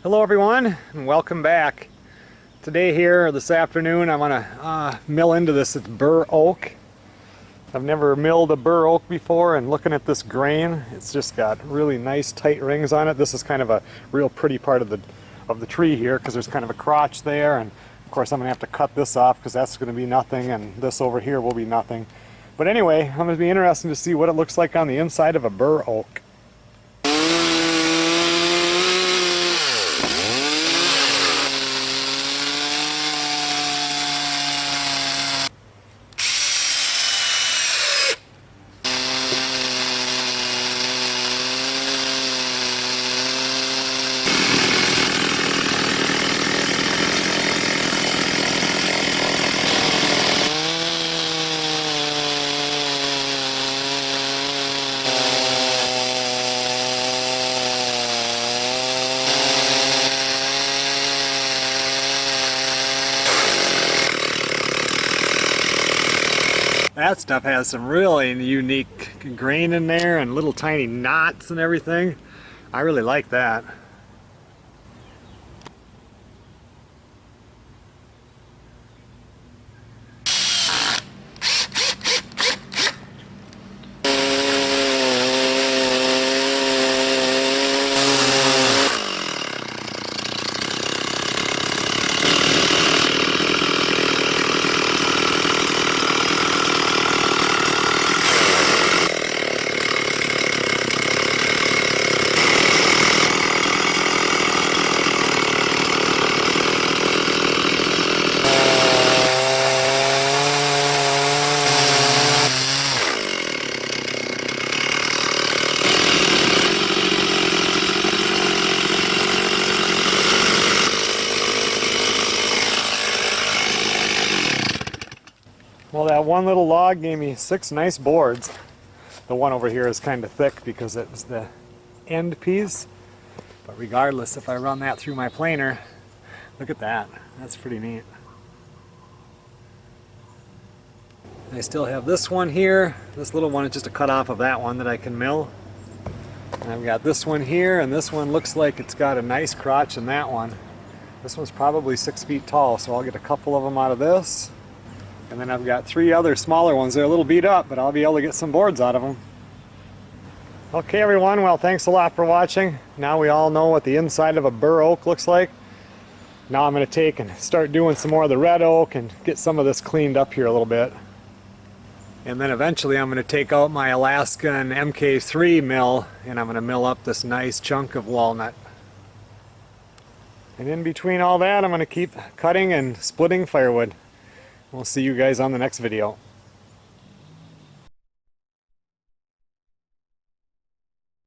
Hello everyone and welcome back. Today here this afternoon I'm gonna mill into this. It's Burr Oak. I've never milled a Burr Oak before, and looking at this grain, it's just got really nice tight rings on it. This is kind of a real pretty part of the tree here because there's kind of a crotch there, and of course I'm gonna have to cut this off because that's gonna be nothing, and this over here will be nothing. But anyway, I'm gonna be interested to see what it looks like on the inside of a Burr Oak. That stuff has some really unique grain in there and little tiny knots and everything. I really like that. Well, that one little log gave me 6 nice boards. The one over here is kind of thick because it was the end piece. But regardless, if I run that through my planer, look at that. That's pretty neat. I still have this one here. This little one is just a cut off of that one that I can mill. And I've got this one here, and this one looks like it's got a nice crotch in that one. This one's probably 6 feet tall, so I'll get a couple of them out of this. And then I've got 3 other smaller ones. They're a little beat up, but I'll be able to get some boards out of them. Okay everyone, well, thanks a lot for watching. Now we all know what the inside of a Burr Oak looks like. Now I'm going to take and start doing some more of the red oak and get some of this cleaned up here a little bit. And then eventually I'm going to take out my Alaskan MK3 mill and I'm going to mill up this nice chunk of walnut. And in between all that, I'm going to keep cutting and splitting firewood. We'll see you guys on the next video.